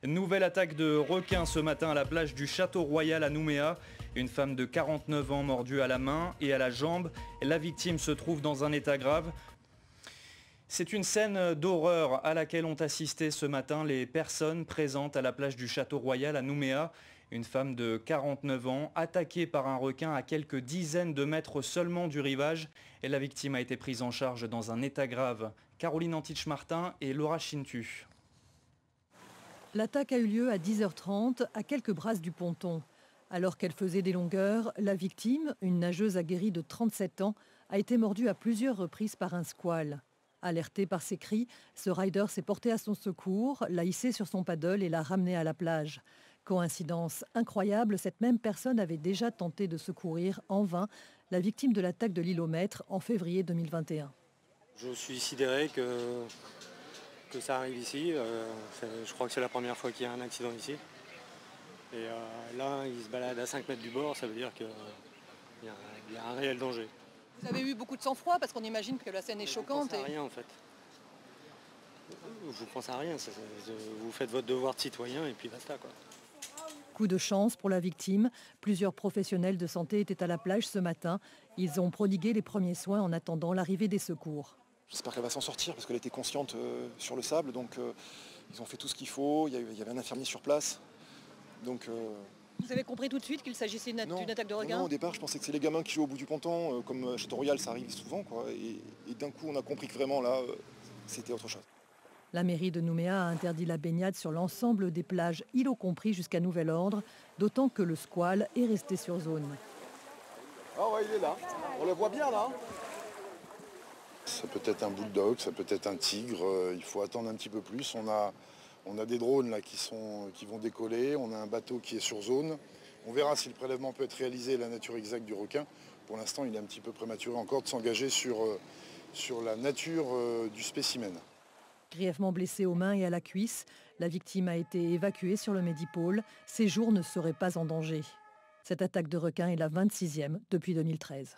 Nouvelle attaque de requins ce matin à la plage du Château Royal à Nouméa. Une femme de 49 ans mordue à la main et à la jambe. La victime se trouve dans un état grave. C'est une scène d'horreur à laquelle ont assisté ce matin les personnes présentes à la plage du Château Royal à Nouméa. Une femme de 49 ans attaquée par un requin à quelques dizaines de mètres seulement du rivage. Et la victime a été prise en charge dans un état grave. Caroline Antich-Martin et Laura Chintu. L'attaque a eu lieu à 10h30 à quelques brasses du ponton. Alors qu'elle faisait des longueurs, la victime, une nageuse aguerrie de 37 ans, a été mordue à plusieurs reprises par un squale. Alerté par ses cris, ce rider s'est porté à son secours, l'a hissé sur son paddle et l'a ramené à la plage. Coïncidence incroyable, cette même personne avait déjà tenté de secourir en vain la victime de l'attaque de l'île aux Maîtres en février 2021. Je suis sidéré que ça arrive ici. Je crois que c'est la première fois qu'il y a un accident ici. Et là, il se balade à 5 mètres du bord, ça veut dire qu'il y a un réel danger. Vous avez eu beaucoup de sang-froid parce qu'on imagine que la scène est choquante. Je ne pense à rien en fait. Je ne pense à rien. Vous faites votre devoir de citoyen et puis basta quoi. Coup de chance pour la victime. Plusieurs professionnels de santé étaient à la plage ce matin. Ils ont prodigué les premiers soins en attendant l'arrivée des secours. J'espère qu'elle va s'en sortir parce qu'elle était consciente sur le sable. Donc ils ont fait tout ce qu'il faut. Il y avait un infirmier sur place. Donc, Vous avez compris tout de suite qu'il s'agissait d'une attaque de requin ? Non, au départ, je pensais que c'est les gamins qui jouent au bout du ponton. Comme à Château Royal, ça arrive souvent. Quoi. Et d'un coup, on a compris que vraiment, là, c'était autre chose. La mairie de Nouméa a interdit la baignade sur l'ensemble des plages, îlot compris jusqu'à nouvel ordre, d'autant que le squale est resté sur zone. Ah ouais, il est là. On le voit bien, là. Ça peut être un bulldog, ça peut être un tigre. Il faut attendre un petit peu plus. On a des drones là, qui vont décoller. On a un bateau qui est sur zone. On verra si le prélèvement peut être réalisé et la nature exacte du requin. Pour l'instant, il est un petit peu prématuré encore de s'engager sur la nature du spécimen. Grièvement blessée aux mains et à la cuisse, la victime a été évacuée sur le Médipôle. Ses jours ne seraient pas en danger. Cette attaque de requin est la 26e depuis 2013.